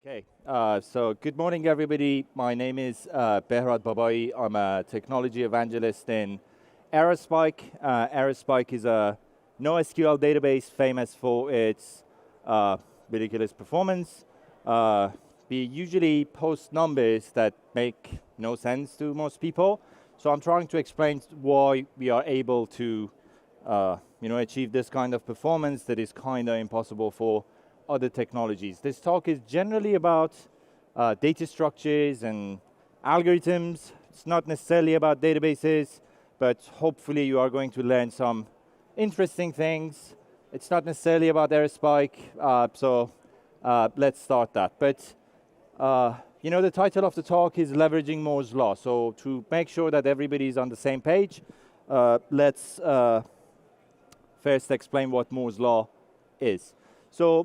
Okay, so good morning, everybody. My name is Behrad Babaee. I'm a technology evangelist in Aerospike. Aerospike is a NoSQL database famous for its ridiculous performance. We usually post numbers that make no sense to most people. So I'm trying to explain why we are able to achieve this kind of performance that is kind of impossible for other technologies. This talk is generally about data structures and algorithms. It's not necessarily about databases, but hopefully you are going to learn some interesting things. It's not necessarily about Aerospike, so let's start that. But the title of the talk is Leveraging Moore's Law. So to make sure that everybody is on the same page, let's first explain what Moore's Law is. So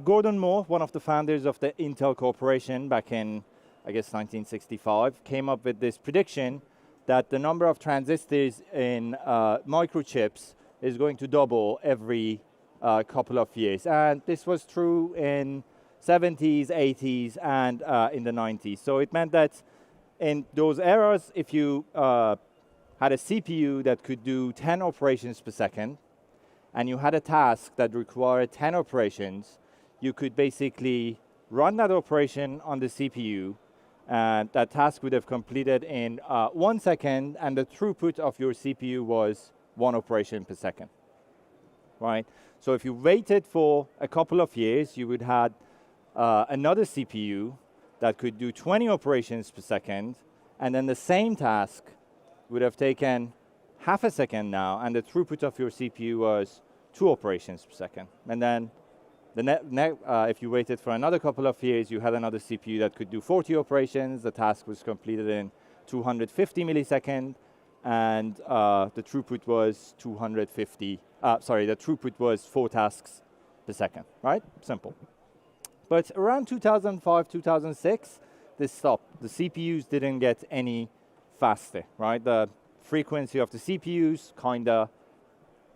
Gordon Moore, one of the founders of the Intel Corporation back in, I guess, 1965, came up with this prediction that the number of transistors in microchips is going to double every couple of years. And this was true in 70s, 80s, and in the 90s. So it meant that in those eras, if you had a CPU that could do 10 operations per second, and you had a task that required 10 operations, you could basically run that operation on the CPU, and that task would have completed in 1 second, and the throughput of your CPU was 1 operation per second, right? So if you waited for a couple of years, you would have another CPU that could do 20 operations per second, and then the same task would have taken half a second now, and the throughput of your CPU was 2 operations per second. And then if you waited for another couple of years, you had another CPU that could do 40 operations. The task was completed in 250 milliseconds, and the throughput was the throughput was 4 tasks per second, right? Simple. But around 2005, 2006, this stopped. The CPUs didn't get any faster, right? The frequency of the CPUs kinda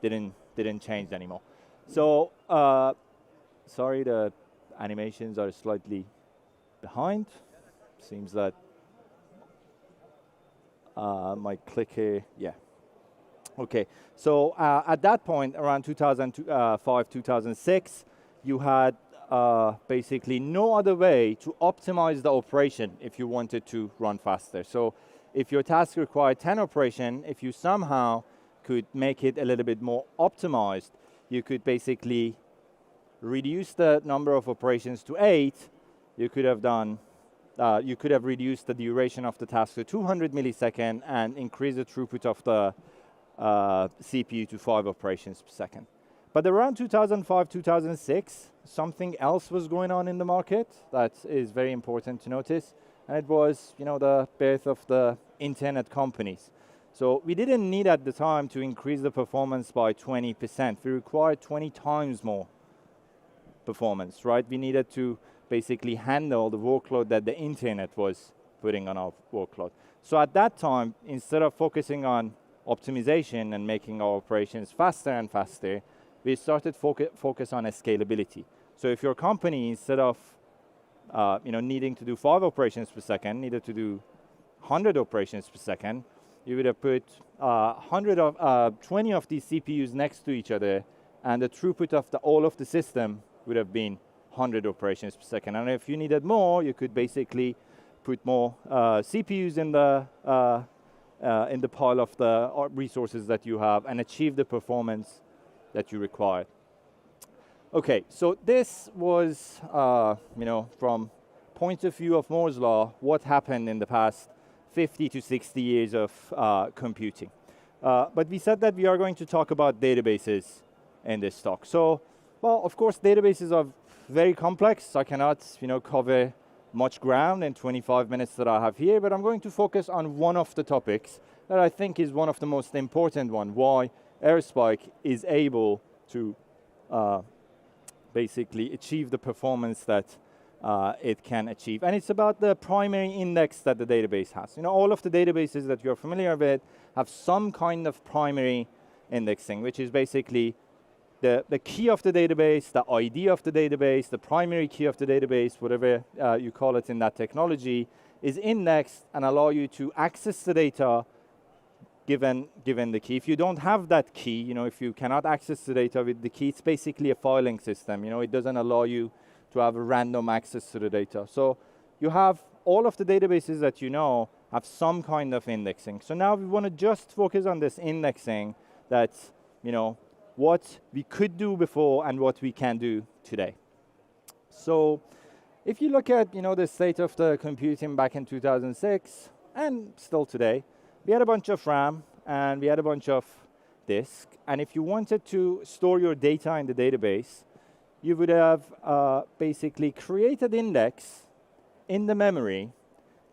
didn't change anymore. So, sorry, the animations are slightly behind. Seems that my clicker, yeah. Okay, so at that point, around 2005, 2006, you had basically no other way to optimize the operation if you wanted to run faster. So if your task required 10 operations, if you somehow could make it a little bit more optimized, you could basically reduce the number of operations to 8. You could have reduced the duration of the task to 200 milliseconds and increase the throughput of the CPU to 5 operations per second. But around 2005, 2006, something else was going on in the market that is very important to notice. And it was, the birth of the internet companies. So we didn't need at the time to increase the performance by 20%. We required 20 times more performance, right? We needed to basically handle the workload that the internet was putting on our workload. So at that time, instead of focusing on optimization and making our operations faster and faster, we started focus on scalability. So if your company, instead of needing to do 5 operations per second, needed to do 100 operations per second, you would have put 20 of these CPUs next to each other, and the throughput of all of the system would have been 100 operations per second. And if you needed more, you could basically put more CPUs in the pile of the resources that you have and achieve the performance that you required. Okay, so this was, from point of view of Moore's Law, what happened in the past 50 to 60 years of computing. But we said that we are going to talk about databases in this talk. So, well, of course, databases are very complex. I cannot, cover much ground in 25 minutes that I have here, but I'm going to focus on one of the topics that I think is one of the most important ones, why Aerospike is able to basically achieve the performance that it can achieve. And it's about the primary index that the database has. All of the databases that you're familiar with have some kind of primary indexing, which is basically the key of the database, the ID of the database, the primary key of the database, whatever you call it in that technology, is indexed and allow you to access the data given the key. If you don't have that key, if you cannot access the data with the key, it's basically a filing system. It doesn't allow you to have a random access to the data. So you have all of the databases that have some kind of indexing. So now we want to just focus on this indexing that's, what we could do before and what we can do today. So if you look at, the state of the computing back in 2006 and still today, we had a bunch of RAM and we had a bunch of disk. And if you wanted to store your data in the database, you would have basically created index in the memory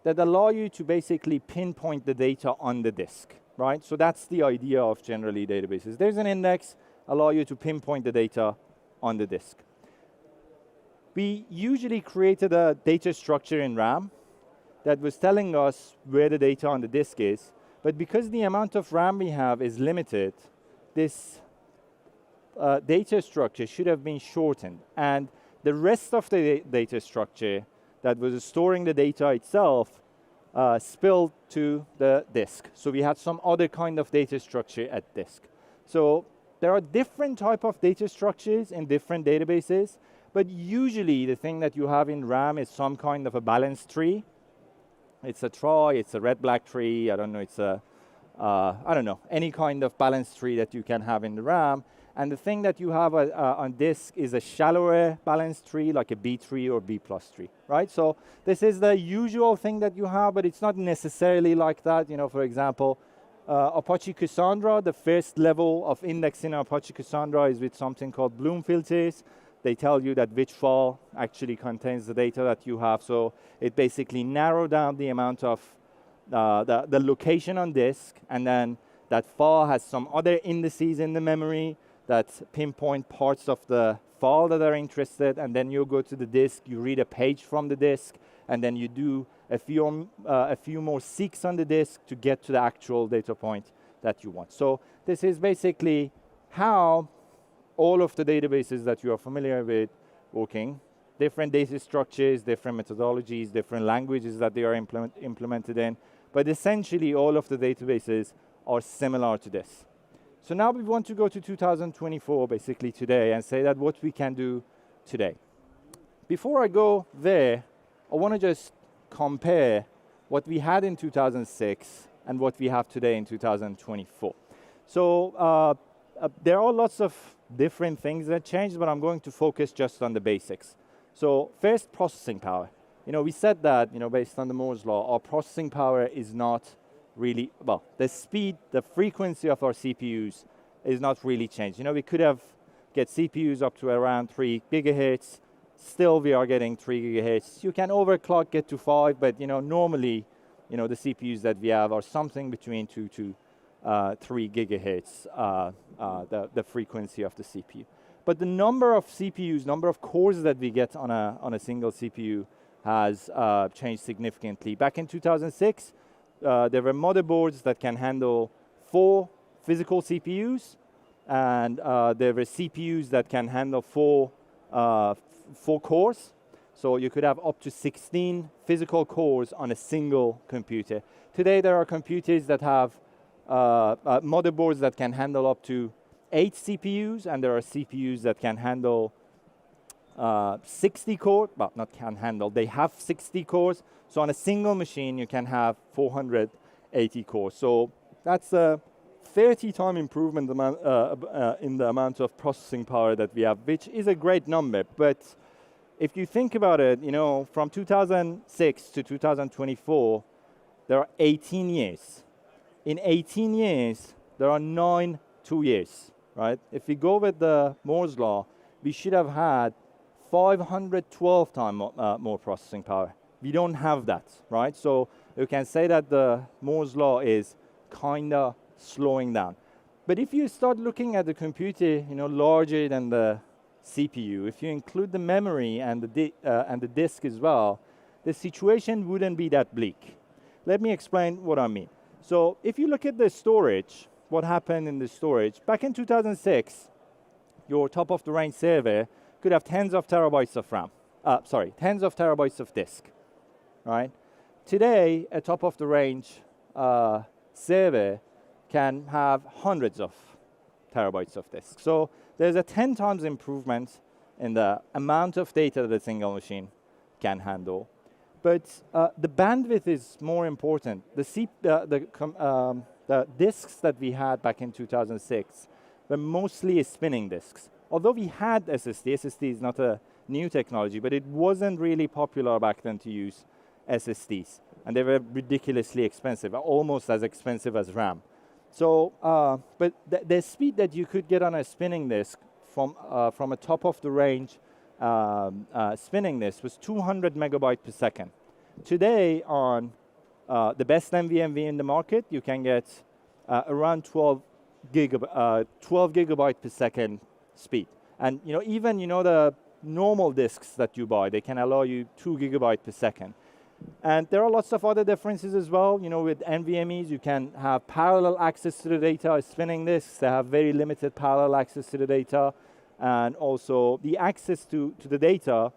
that allow you to basically pinpoint the data on the disk, right? So that's the idea of generally databases. There's an index, allow you to pinpoint the data on the disk. We usually created a data structure in RAM that was telling us where the data on the disk is, but because the amount of RAM we have is limited, this data structure should have been shortened. And the rest of the data structure that was storing the data itself spilled to the disk. So we had some other kind of data structure at disk. So there are different type of data structures in different databases, but usually the thing that you have in RAM is some kind of a balanced tree. It's a trie, it's a red-black tree, I don't know, it's a, I don't know, any kind of balanced tree that you can have in the RAM. And the thing that you have on disk is a shallower balanced tree, like a B tree or B plus tree, right? So this is the usual thing that you have, but it's not necessarily like that. For example, Apache Cassandra, the first level of indexing in Apache Cassandra is with something called Bloom filters. They tell you that which file actually contains the data that you have. So it basically narrowed down the amount of the location on disk, and then that file has some other indices in the memory that pinpoint parts of the file that are interested, and then you go to the disk, you read a page from the disk, and then you do a few more seeks on the disk to get to the actual data point that you want. So this is basically how all of the databases that you are familiar with working. Different data structures, different methodologies, different languages that they are implemented in, but essentially all of the databases are similar to this. So now we want to go to 2024, basically today, and say that what we can do today. Before I go there, I want to just compare what we had in 2006 and what we have today in 2024. So there are lots of different things that changed, but I'm going to focus just on the basics. So first, processing power. We said that, based on the Moore's law, our processing power is not really, well, the speed, the frequency of our CPUs is not really changed. We could have get CPUs up to around 3 gigahertz. Still, we are getting 3 gigahertz. You can overclock, get to 5, but normally, the CPUs that we have are something between 2 to 3 gigahertz, the frequency of the CPU. But the number of CPUs, number of cores that we get on a single CPU has changed significantly. Back in 2006, there were motherboards that can handle 4 physical CPUs, and there were CPUs that can handle 4 cores. So you could have up to 16 physical cores on a single computer. Today, there are computers that have motherboards that can handle up to 8 CPUs, and there are CPUs that can handle 60 cores, well, not can handle, they have 60 cores. So on a single machine, you can have 480 cores. So that's a 30-time improvement in the amount of processing power that we have, which is a great number. But if you think about it, from 2006 to 2024, there are 18 years. In 18 years, there are 9 2-years, right? If we go with the Moore's law, we should have had 512 times more processing power. We don't have that, right? So you can say that the Moore's law is kind of slowing down. But if you start looking at the computer, larger than the CPU, if you include the memory and the disk as well, the situation wouldn't be that bleak. Let me explain what I mean. So if you look at the storage, what happened in the storage, back in 2006, your top-of-the-range server could have tens of terabytes of RAM. Tens of terabytes of disk, right? Today, a top-of-the-range server can have hundreds of terabytes of disk. So there's a 10 times improvement in the amount of data that a single machine can handle. But the bandwidth is more important. The disks that we had back in 2006 were mostly spinning disks. Although we had SSD is not a new technology, but it wasn't really popular back then to use SSDs. And they were ridiculously expensive, almost as expensive as RAM. So, but the speed that you could get on a spinning disk from a top-of-the-range spinning disk was 200 megabytes per second. Today, on the best NVMe in the market, you can get around 12 gigabytes per second speed. And even the normal disks that you buy, they can allow you 2 gigabytes per second. And there are lots of other differences as well. With NVMe's, you can have parallel access to the data. Spinning disks, they have very limited parallel access to the data. And also, the access to the data,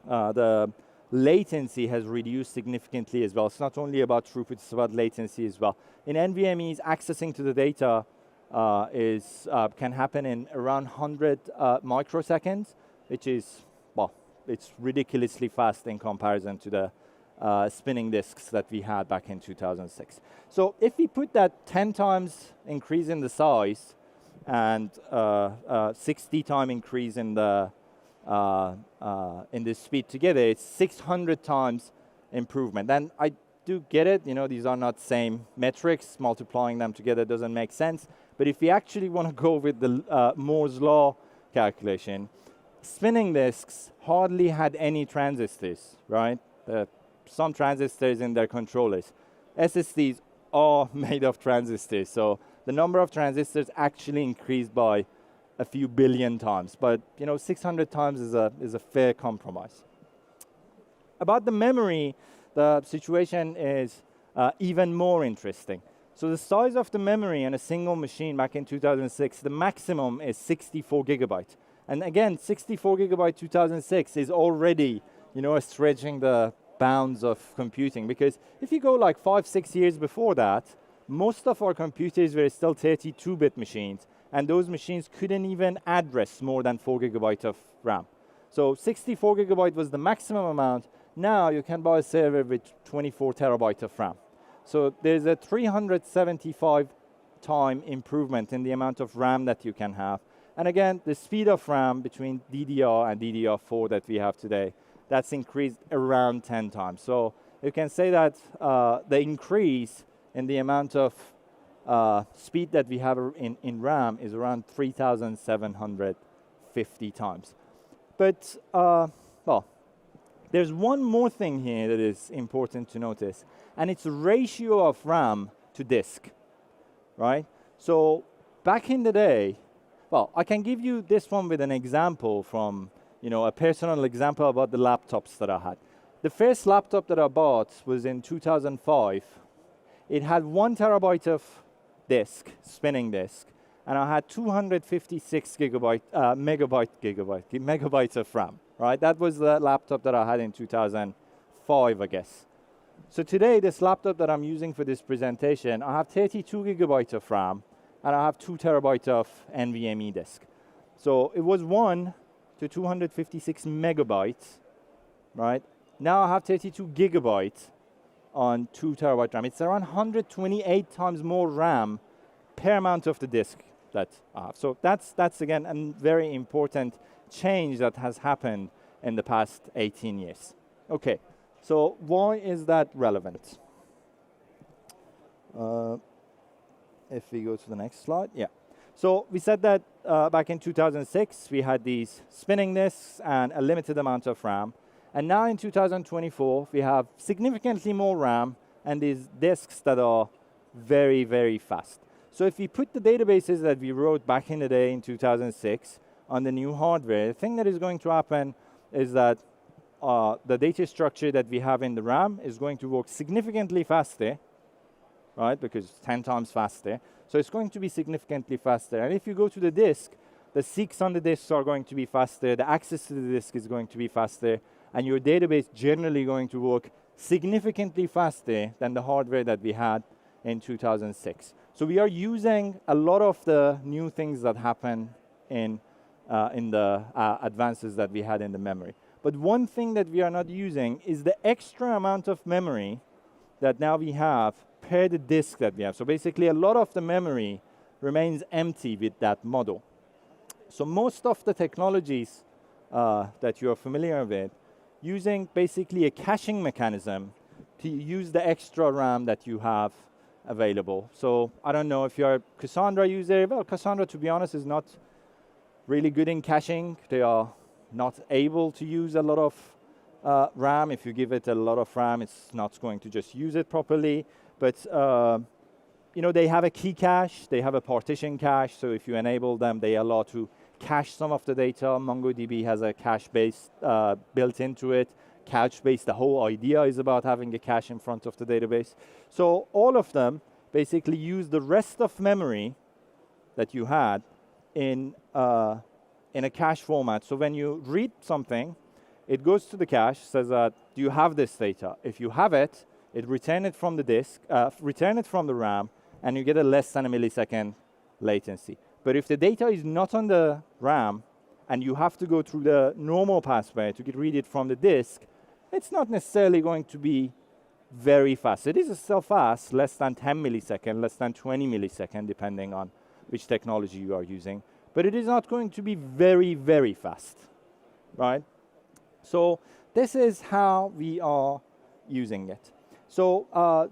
the latency has reduced significantly as well. It's not only about throughput, it's about latency as well. In NVMe's, accessing to the data can happen in around 100 microseconds, which is, well, it's ridiculously fast in comparison to the spinning disks that we had back in 2006. So if we put that 10 times increase in the size and 60 time increase in the speed together, it's 600 times improvement. And I do get it, these are not same metrics, multiplying them together doesn't make sense. But if we actually want to go with the Moore's law calculation, spinning disks hardly had any transistors, right? Some transistors in their controllers. SSDs are made of transistors, so the number of transistors actually increased by a few billion times. But 600 times is a fair compromise. About the memory, the situation is even more interesting. So the size of the memory on a single machine back in 2006, the maximum is 64 gigabytes. And again, 64 gigabyte 2006 is already, stretching the bounds of computing. Because if you go like 5-6 years before that, most of our computers were still 32-bit machines. And those machines couldn't even address more than 4 gigabytes of RAM. So 64 gigabyte was the maximum amount. Now you can buy a server with 24 terabytes of RAM. So there's a 375 time improvement in the amount of RAM that you can have. And again, the speed of RAM between DDR and DDR4 that we have today, that's increased around 10 times. So you can say that the increase in the amount of speed that we have in RAM is around 3,750 times. But, well, there's one more thing here that is important to notice, and it's the ratio of RAM to disk, right? So back in the day, well, I can give you this one with an example from, a personal example about the laptops that I had. The first laptop that I bought was in 2005. It had 1 terabyte of disk, spinning disk, and I had 256 megabytes of RAM, right? That was the laptop that I had in 2005, I guess. So today, this laptop that I'm using for this presentation, I have 32 gigabytes of RAM, and I have 2 terabytes of NVMe disk. So it was 1 to 256 megabytes, right? Now I have 32 gigabytes on 2 terabyte RAM. It's around 128 times more RAM per amount of the disk that I have. So that's again, a very important change that has happened in the past 18 years. Okay, so why is that relevant? If we go to the next slide, yeah. So we said that back in 2006, we had these spinning disks and a limited amount of RAM. And now in 2024, we have significantly more RAM and these disks that are very, very fast. So if we put the databases that we wrote back in the day in 2006 on the new hardware, the thing that is going to happen is that the data structure that we have in the RAM is going to work significantly faster, right? Because it's 10 times faster. So it's going to be significantly faster. And if you go to the disk, the seeks on the disks are going to be faster, the access to the disk is going to be faster, and your database generally going to work significantly faster than the hardware that we had in 2006. So we are using a lot of the new things that happen in the advances that we had in the memory. But one thing that we are not using is the extra amount of memory that now we have per the disk that we have. So basically, a lot of the memory remains empty with that model. So most of the technologies that you are familiar with, using basically a caching mechanism to use the extra RAM that you have available. So I don't know if you're a Cassandra user. Well, Cassandra, to be honest, is not really good in caching. They are not able to use a lot of RAM. If you give it a lot of RAM, it's not going to just use it properly. But you know, they have a key cache. They have a partition cache. So if you enable them, they allow to cache some of the data. MongoDB has a cache base built into it. Cache base, the whole idea is about having a cache in front of the database. So all of them basically use the rest of memory that you had in a cache format. So when you read something, it goes to the cache, says that, do you have this data? If you have it, it return it from the disk, return it from the RAM, and you get a less than a millisecond latency. But if the data is not on the RAM, and you have to go through the normal pathway to read it from the disk, it's not necessarily going to be very fast. It is still fast, less than 10 milliseconds, less than 20 milliseconds, depending on which technology you are using. But it is not going to be very, very fast, right? So this is how we are using it. So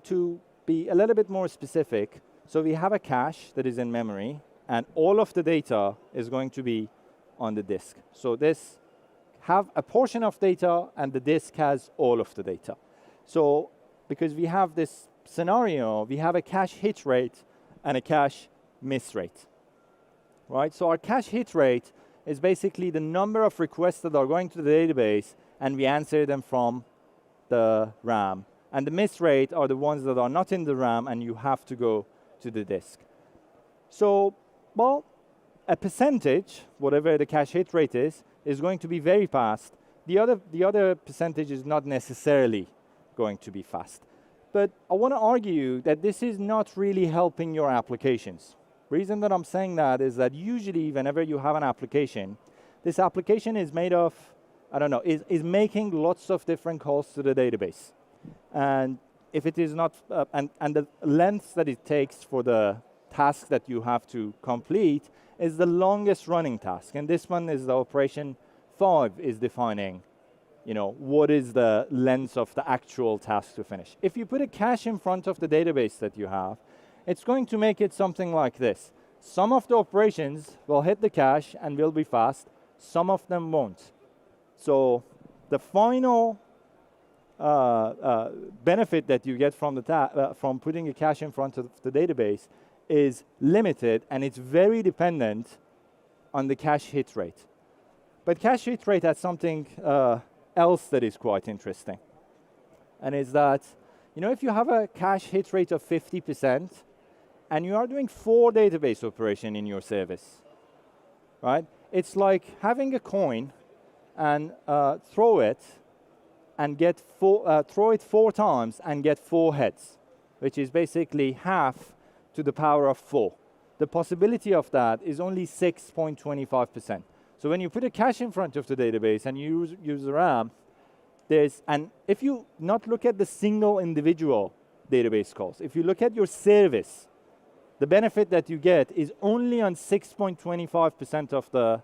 to be a little bit more specific, so we have a cache that is in memory, and all of the data is going to be on the disk. So this have a portion of data, and the disk has all of the data. So because we have this scenario, we have a cache hit rate and a cache miss rate, right? So our cache hit rate is basically the number of requests that are going to the database, and we answer them from the RAM. And the miss rate are the ones that are not in the RAM, and you have to go to the disk. So, well, a percentage, whatever the cache hit rate is going to be very fast. The other percentage is not necessarily going to be fast. But I want to argue that this is not really helping your applications. Reason that I'm saying that is that usually whenever you have an application, this application is made of, I don't know, is making lots of different calls to the database. And if it is not, and the length that it takes for the task that you have to complete is the longest running task. And this one is the operation 5 is defining, you know, what is the length of the actual task to finish. If you put a cache in front of the database that you have, it's going to make it something like this. Some of the operations will hit the cache and will be fast. Some of them won't. So the final benefit that you get from from putting a cache in front of the database is limited, and it's very dependent on the cache hit rate. But cache hit rate has something else that is quite interesting, and is that, you know, if you have a cache hit rate of 50%, and you are doing 4 database operations in your service, right? It's like having a coin and throw it and get throw it 4 times and get 4 heads, which is basically half to the power of 4. The possibility of that is only 6.25%. So when you put a cache in front of the database and you use the RAM, and if you not look at the single individual database calls, if you look at your service, the benefit that you get is only on 6.25% of the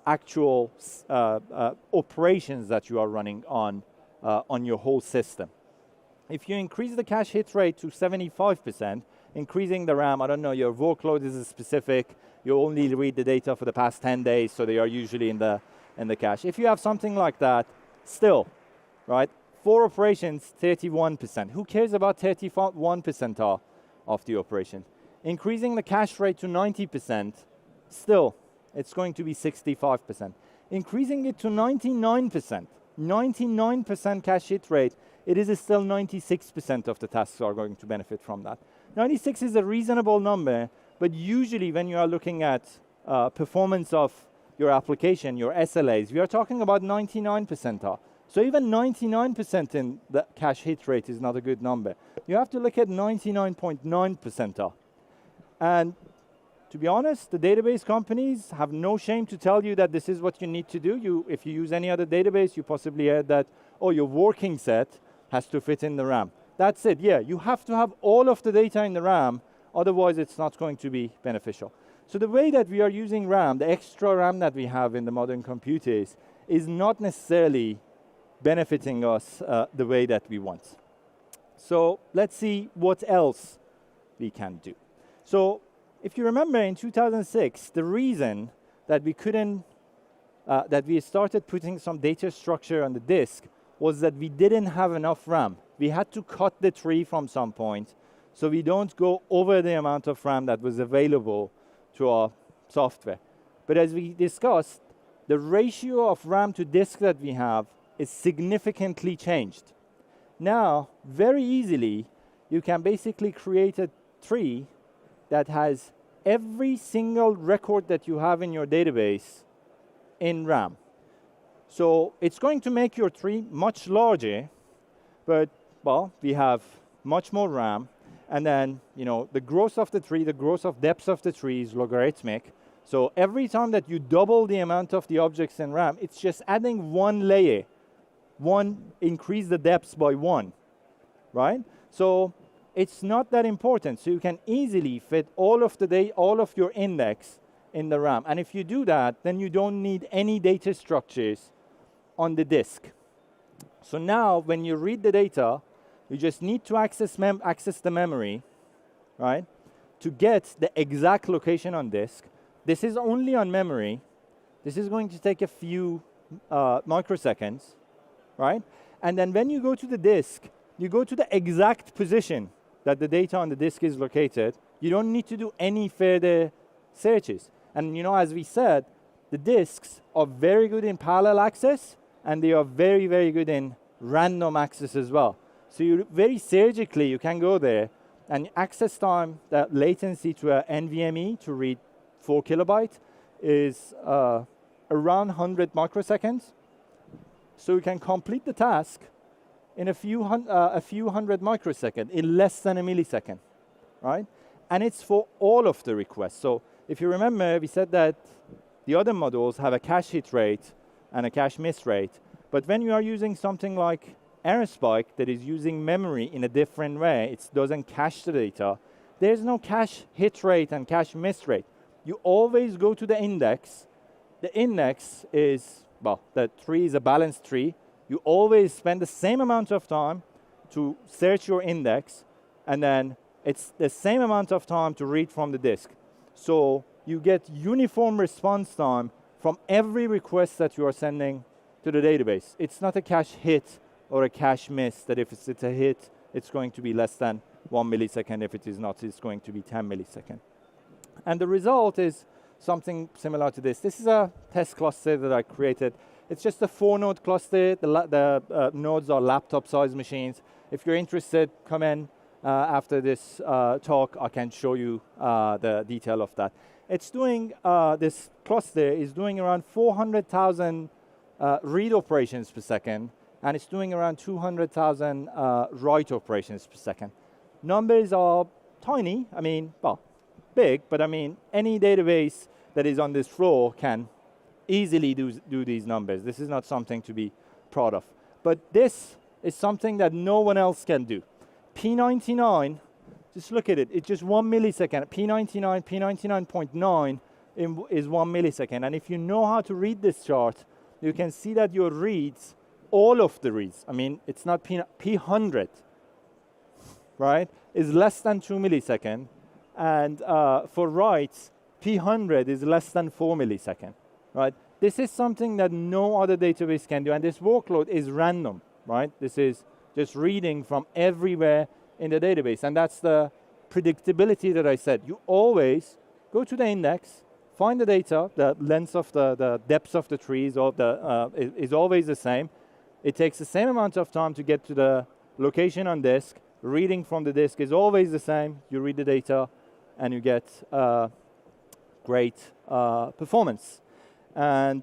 actual operations that you are running on your whole system. If you increase the cache hit rate to 75%, increasing the RAM, I don't know, your workload is specific, you only read the data for the past 10 days, so they are usually in the cache. If you have something like that, still, right, 4 operations, 31%. Who cares about 31% of the operation? Increasing the cache rate to 90%, still, it's going to be 65%. Increasing it to 99%, 99% cache hit rate, it is still 96% of the tasks are going to benefit from that. 96 is a reasonable number, but usually when you are looking at performance of your application, your SLAs, we are talking about 99 percentile. So even 99% in the cache hit rate is not a good number. You have to look at 99.9 percentile. And to be honest, the database companies have no shame to tell you that this is what you need to do. If you use any other database, you possibly heard that, oh, your working set has to fit in the RAM. That's it, yeah. You have to have all of the data in the RAM, otherwise it's not going to be beneficial. So the way that we are using RAM, the extra RAM that we have in the modern computers, is not necessarily benefiting us the way that we want. So let's see what else we can do. So if you remember in 2006, the reason that we couldn't, that we started putting some data structure on the disk was that we didn't have enough RAM. We had to cut the tree from some point, so we don't go over the amount of RAM that was available to our software. But as we discussed, the ratio of RAM to disk that we have is significantly changed. Now, very easily, you can basically create a tree that has every single record that you have in your database in RAM. So it's going to make your tree much larger, but, well, we have much more RAM. And then, you know, the growth of the tree, the growth of depth of the tree is logarithmic. So every time that you double the amount of the objects in RAM, it's just adding one layer. Increase the depth by 1, right? So it's not that important. So you can easily fit all of your index in the RAM. And if you do that, then you don't need any data structures on the disk. So now, when you read the data, you just need to access the memory, right, to get the exact location on disk. This is only on memory. This is going to take a few microseconds, right? And then when you go to the disk, you go to the exact position that the data on the disk is located. You don't need to do any further searches. And you know, as we said, the disks are very good in parallel access, and they are very, very good in random access as well. So you very surgically, you can go there, and access time, the latency to an NVMe to read 4 kilobytes is around 100 microseconds. So you can complete the task in a few hundred microseconds, in less than a millisecond, right? And it's for all of the requests. So if you remember, we said that the other models have a cache hit rate and a cache miss rate. But when you are using something like Aerospike that is using memory in a different way, it doesn't cache the data, there's no cache hit rate and cache miss rate. You always go to the index. The index is, well, the tree is a balanced tree. You always spend the same amount of time to search your index, and then it's the same amount of time to read from the disk. So you get uniform response time from every request that you are sending to the database. It's not a cache hit or a cache miss, that if it's a hit, it's going to be less than 1 millisecond. If it is not, it's going to be 10 milliseconds. And the result is something similar to this. This is a test cluster that I created. It's just a 4-node cluster. The nodes are laptop-sized machines. If you're interested, come in after this talk. I can show you the detail of that. It's doing, this cluster is doing around 400,000 read operations per second, and it's doing around 200,000 write operations per second. Numbers are tiny. I mean, well, big, but I mean, any database that is on this floor can easily do these numbers. This is not something to be proud of. But this is something that no one else can do. P99, just look at it. It's just 1 millisecond. P99, P99.9 is 1 millisecond. And if you know how to read this chart, you can see that your reads, all of the reads, I mean, it's not P100, right, is less than 2 milliseconds. And for writes, P100 is less than 4 milliseconds, right? This is something that no other database can do. And this workload is random, right? This is just reading from everywhere in the database. And that's the predictability that I said. You always go to the index, find the data, the length of the depth of the trees is always the same. It takes the same amount of time to get to the location on disk. Reading from the disk is always the same. You read the data, and you get great performance. And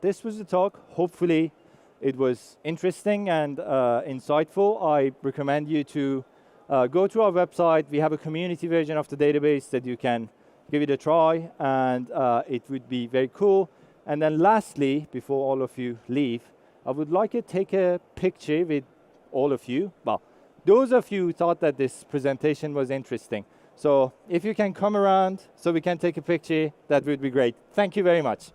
this was the talk. Hopefully, it was interesting and insightful. I recommend you to go to our website. We have a community version of the database that you can give it a try, and it would be very cool. And then lastly, before all of you leave, I would like to take a picture with all of you. Well, those of you who thought that this presentation was interesting. So if you can come around so we can take a picture, that would be great. Thank you very much.